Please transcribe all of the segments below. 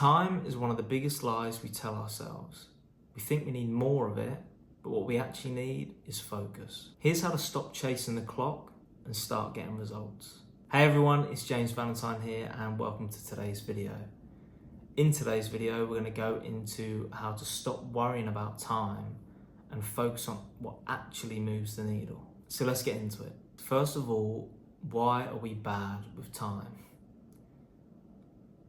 Time is one of the biggest lies we tell ourselves. We think we need more of it, but what we actually need is focus. Here's how to stop chasing the clock and start getting results. Hey everyone, it's James Valentine here and welcome to today's video. In today's video, we're going to go into how to stop worrying about time and focus on what actually moves the needle. So let's get into it. First of all, why are we bad with time?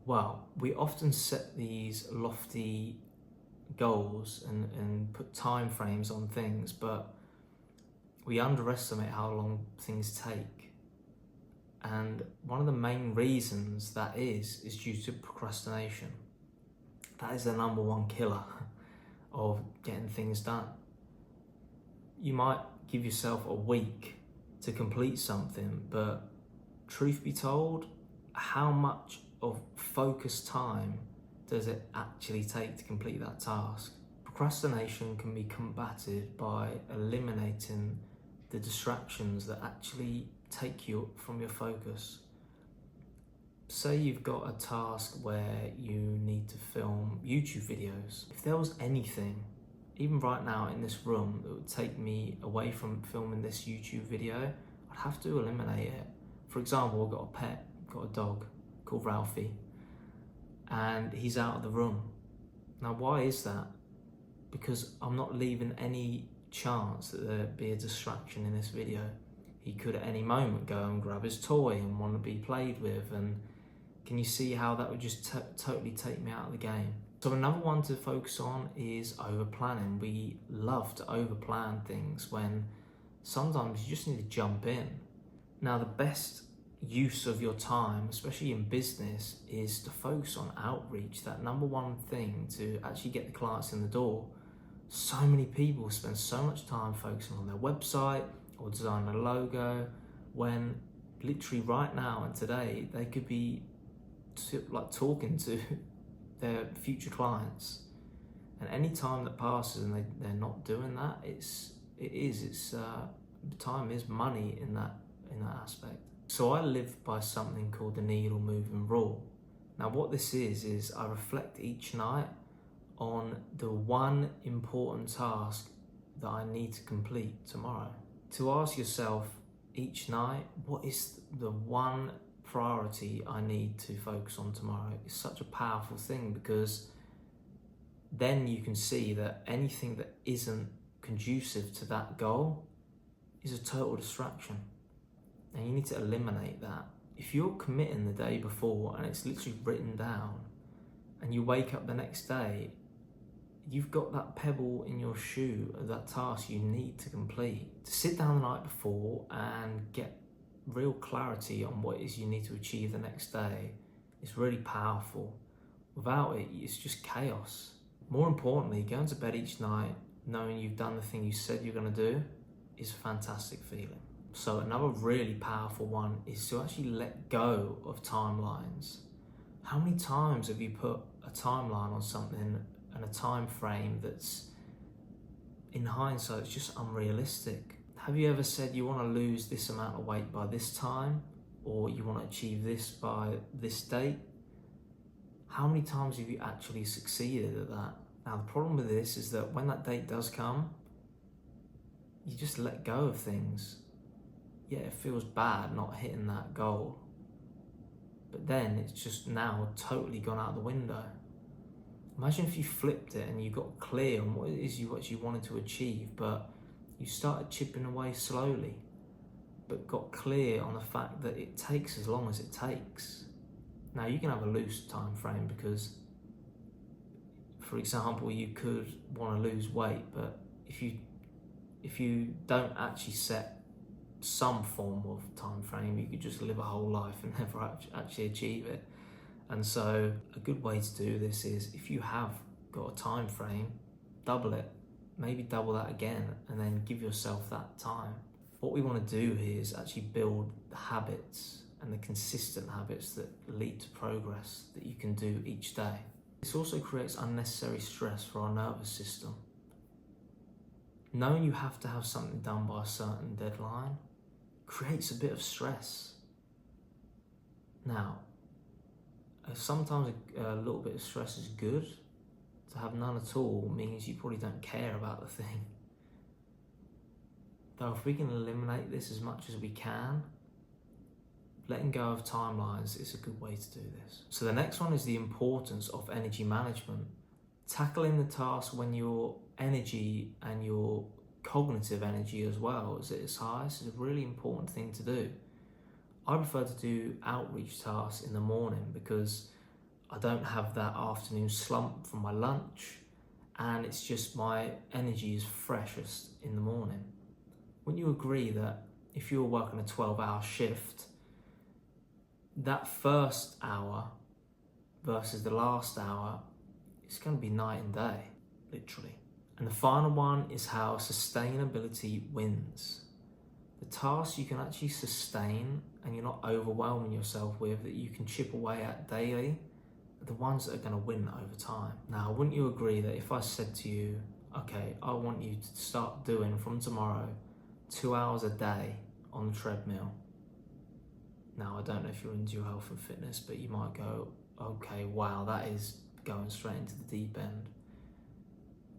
Well, we often set these lofty goals and put time frames on things, but we underestimate how long things take. And one of the main reasons that is due to procrastination. That is the number one killer of getting things done. You might give yourself a week to complete something, but truth be told, how much of focused time does it actually take to complete that task? Procrastination can be combated by eliminating the distractions that actually take you from your focus. Say you've got a task where you need to film YouTube videos. If there was anything, even right now in this room, that would take me away from filming this YouTube video, I'd have to eliminate it. For example, I've got a pet, I've got a dog called Ralphie, and he's out of the room. Now, why is that? Because I'm not leaving any chance that there'd be a distraction in this video. He could at any moment go and grab his toy and want to be played with, and can you see how that would just totally take me out of the game? So another one to focus on is over planning. We love to over plan things when sometimes you just need to jump in. Now, the best use of your time, especially in business, is to focus on outreach, that number one thing to actually get the clients in the door. So many people spend so much time focusing on their website or designing a logo, when literally right now and today they could be talking to their future clients. And any time that passes and they're not doing that, time is money in that aspect. So I live by something called the needle moving rule. Now what this is I reflect each night on the one important task that I need to complete tomorrow. To ask yourself each night, what is the one priority I need to focus on tomorrow, is such a powerful thing, because then you can see that anything that isn't conducive to that goal is a total distraction. And you need to eliminate that. If you're committing the day before and it's literally written down, and you wake up the next day, you've got that pebble in your shoe of that task you need to complete. To sit down the night before and get real clarity on what it is you need to achieve the next day is really powerful. Without it, it's just chaos. More importantly, going to bed each night knowing you've done the thing you said you're going to do is a fantastic feeling. So another really powerful one is to actually let go of timelines. How many times have you put a timeline on something and a time frame that's, in hindsight, it's just unrealistic? Have you ever said you want to lose this amount of weight by this time, or you want to achieve this by this date? How many times have you actually succeeded at that? Now the problem with this is that when that date does come, you just let go of things. Yeah, it feels bad not hitting that goal, but then it's just now totally gone out the window. Imagine if you flipped it and you got clear on what it is you actually wanted to achieve, but you started chipping away slowly, but got clear on the fact that it takes as long as it takes. Now you can have a loose time frame because, for example, you could want to lose weight, but if you don't actually set some form of time frame, you could just live a whole life and never actually achieve it. And so a good way to do this is, if you have got a time frame, double it, maybe double that again, and then give yourself that time. What we want to do here is actually build the habits and the consistent habits that lead to progress that you can do each day. This also creates unnecessary stress for our nervous system. Knowing you have to have something done by a certain deadline creates a bit of stress. Now, Sometimes a little bit of stress is good. To have none at all means you probably don't care about the thing. Though if we can eliminate this as much as we can, letting go of timelines is a good way to do this. So the next one is the importance of energy management. Tackling the task when your energy and your cognitive energy as well is at its highest is a really important thing to do. I prefer to do outreach tasks in the morning because I don't have that afternoon slump from my lunch, and it's just my energy is freshest in the morning. Wouldn't you agree that if you're working a 12-hour shift, that first hour versus the last hour, it's going to be night and day, literally. And the final one is how sustainability wins. The tasks you can actually sustain and you're not overwhelming yourself with, that you can chip away at daily, are the ones that are going to win over time. Now, wouldn't you agree that if I said to you, okay, I want you to start doing from tomorrow 2 hours a day on the treadmill. Now, I don't know if you're into your health and fitness, but you might go, okay, wow, that is going straight into the deep end.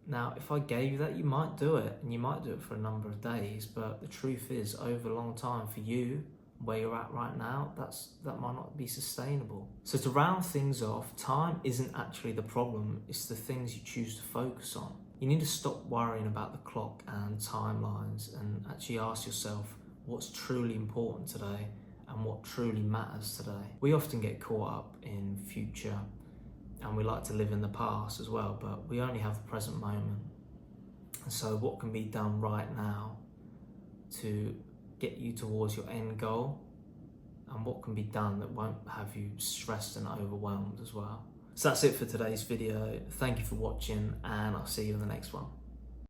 Now, if I gave you that, you might do it, and you might do it for a number of days, but the truth is, over a long time for you, where you're at right now, that might not be sustainable. So to round things off, time isn't actually the problem, it's the things you choose to focus on. You need to stop worrying about the clock and timelines and actually ask yourself what's truly important today and what truly matters today. We often get caught up in future and we like to live in the past as well, but we only have the present moment. And so what can be done right now to get you towards your end goal, and what can be done that won't have you stressed and overwhelmed as well. So that's it for today's video. Thank you for watching, and I'll see you in the next one.